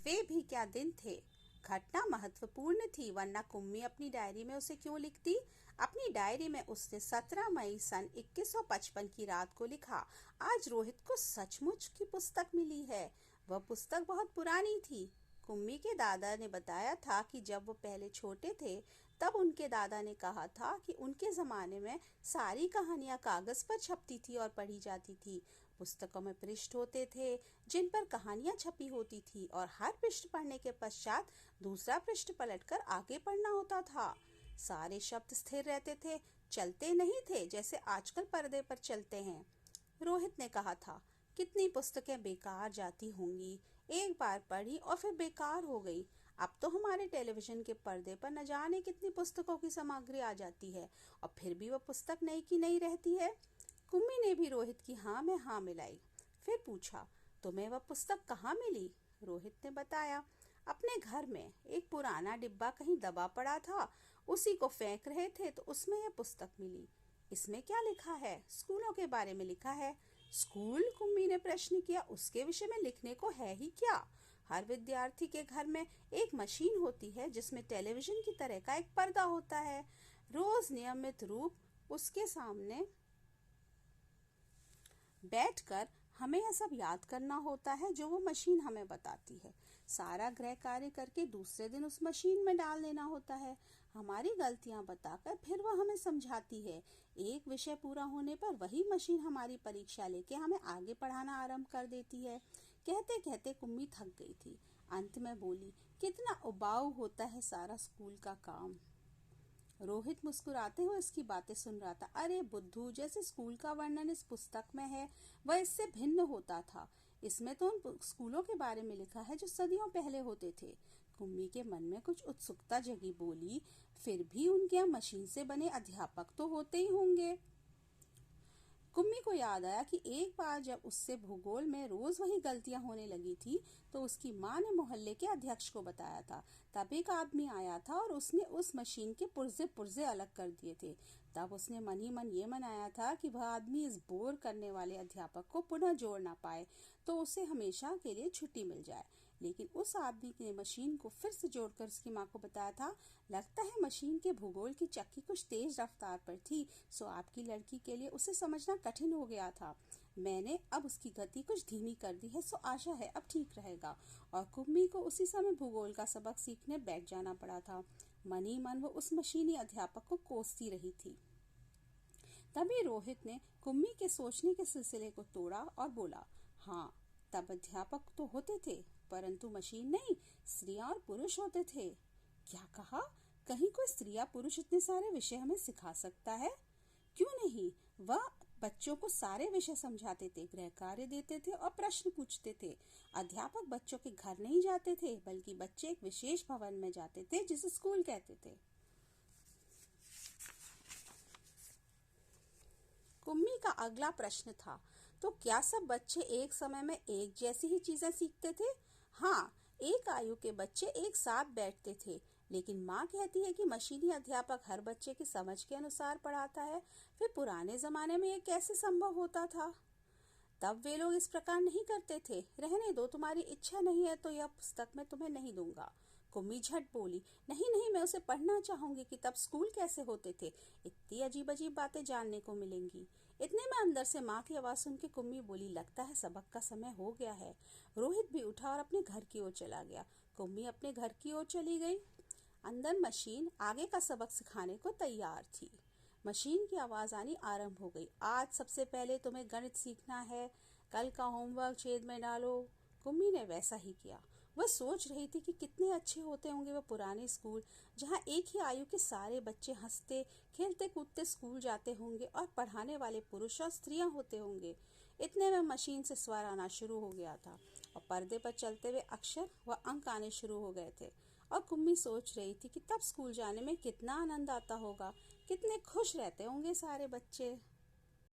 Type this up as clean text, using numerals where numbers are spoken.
वे भी क्या दिन थे। घटना महत्वपूर्ण थी, वरना कुम्मी अपनी डायरी में उसे क्यों लिखती। अपनी डायरी में उसने 17 मई सन 2155 की रात को लिखा, आज रोहित को सचमुच की पुस्तक मिली है। वह पुस्तक बहुत पुरानी थी। कुम्मी के दादा ने बताया था कि जब वो पहले छोटे थे तब उनके दादा ने कहा था कि उनके ज़माने में सारी कहानियाँ कागज़ पर छपती थी और पढ़ी जाती थी। पुस्तकों में पृष्ठ होते थे जिन पर कहानियाँ छपी होती थी और हर पृष्ठ पढ़ने के पश्चात दूसरा पृष्ठ पलटकर आगे पढ़ना होता था। सारे शब्द स्थिर रहते थे, चलते नहीं थे जैसे आजकल पर्दे पर चलते हैं। रोहित ने कहा था, कितनी पुस्तकें बेकार जाती होंगी, एक बार पढ़ी और फिर बेकार हो गई। अब तो हमारे टेलीविजन के पर्दे पर न जाने कितनी पुस्तकों की सामग्री आ जाती है और फिर भी वह पुस्तक नई की नई रहती है। कुम्मी ने भी रोहित की हाँ में हाँ मिलाई। फिर पूछा, तुम्हें वह पुस्तक कहाँ मिली। रोहित ने बताया, अपने घर में एक पुराना डिब्बा कहीं दबा पड़ा था, उसी को फेंक रहे थे तो उसमें यह पुस्तक मिली। इसमें क्या लिखा है। स्कूलों के बारे में लिखा है। स्कूल, कुम्मी ने प्रश्न किया, उसके विषय में लिखने को है ही क्या। हर विद्यार्थी के घर में एक मशीन होती है जिसमें टेलीविजन की तरह का एक पर्दा होता है। रोज नियमित रूप उसके सामने बैठकर हमें यह सब याद करना होता है जो वो मशीन हमें बताती है। सारा गृह कार्य करके दूसरे दिन उस मशीन में डाल देना होता है। हमारी गलतियां बताकर फिर वह हमें समझाती है। एक विषय पूरा होने पर वही मशीन हमारी परीक्षा लेके हमें आगे पढ़ाना आरंभ कर देती है। कहते कहते कुम्मी थक गई थी। अंत में बोली, कितना उबाऊ होता है सारा स्कूल का काम। रोहित मुस्कुराते हुए इसकी बातें सुन रहा था। अरे बुद्धू, जैसे स्कूल का वर्णन इस पुस्तक में है वह इससे भिन्न होता था। इसमें तो उन स्कूलों के बारे में लिखा है जो सदियों पहले होते थे। कुम्मी के मन में कुछ उत्सुकता जगी। बोली, फिर भी उनके यहाँ मशीन से बने अध्यापक तो होते ही होंगे। कुम्मी को याद आया कि एक बार जब उससे भूगोल में रोज वही गलतियां होने लगी थी तो उसकी माँ ने मोहल्ले के अध्यक्ष को बताया था। तब एक आदमी आया था और उसने उस मशीन के पुर्जे पुर्जे अलग कर दिए थे। तब उसने मन ही मन ये मनाया था कि वह आदमी इस बोर करने वाले अध्यापक को पुनः जोड़ ना पाए तो उसे हमेशा के लिए छुट्टी मिल जाए। लेकिन उस आदमी ने मशीन को फिर से जोड़कर उसकी माँ को बताया था, लगता है मशीन के भूगोल की चक्की कुछ तेज रफ्तार पर थी, सो आपकी लड़की के लिए उसे समझना कठिन हो गया था। मैंने अब उसकी गति कुछ धीमी कर दी है, सो आशा है अब ठीक रहेगा। और कुम्मी को उसी समय भूगोल का सबक सीखने बैठ जाना पड़ा था। मन ही मन वो उस मशीनी अध्यापक को कोसती रही थी। तभी रोहित ने कुम्मी के सोचने के सिलसिले को तोड़ा और बोला, हाँ, तब अध्यापक तो होते थे परंतु मशीन नहीं, स्त्रियां और पुरुष होते थे। क्या कहा? कहीं कोई स्त्रियां पुरुष इतने सारे विषय हमें सिखा सकता है? क्यों नहीं। वह बच्चों को सारे विषय समझाते थे, गृह कार्य देते थे और प्रश्न पूछते थे। अध्यापक बच्चों के घर नहीं जाते थे बल्कि बच्चे एक विशेष भवन में जाते थे जिसे स्कूल कहते थे। कुम्मी का अगला प्रश्न था, तो क्या सब बच्चे एक समय में एक जैसी ही चीजें सीखते थे? हाँ, एक आयु के बच्चे एक साथ बैठते थे, लेकिन माँ कहती है कि मशीनी अध्यापक हर बच्चे की समझ के अनुसार पढ़ाता है। फिर पुराने जमाने में ये कैसे संभव होता था? तब वे लोग इस प्रकार नहीं करते थे। रहने दो, तुम्हारी इच्छा नहीं है तो यह पुस्तक मैं तुम्हें नहीं दूंगा। कुम्मी झट बोली, नहीं नहीं, मैं उसे पढ़ना चाहूंगी कि तब स्कूल कैसे होते थे। इतनी अजीब अजीब बातें जानने को मिलेंगी। इतने में अंदर से माँ की आवाज सुन के कुम्मी बोली, लगता है सबक का समय हो गया है। रोहित भी उठा और अपने घर की ओर चला गया। कुम्मी अपने घर की ओर चली गई। अंदर मशीन आगे का सबक सिखाने को तैयार थी। मशीन की आवाज आनी आरंभ हो गई। आज सबसे पहले तुम्हें गणित सीखना है, कल का होमवर्क छेद में डालो। कुम्मी ने वैसा ही किया। वह सोच रही थी कि कितने अच्छे होते होंगे वह पुराने स्कूल, जहाँ एक ही आयु के सारे बच्चे हंसते खेलते कूदते स्कूल जाते होंगे और पढ़ाने वाले पुरुष और स्त्रियां होते होंगे। इतने में मशीन से स्वर आना शुरू हो गया था और पर्दे पर चलते हुए अक्षर व अंक आने शुरू हो गए थे। और कुम्मी सोच रही थी कि तब स्कूल जाने में कितना आनंद आता होगा, कितने खुश रहते होंगे सारे बच्चे।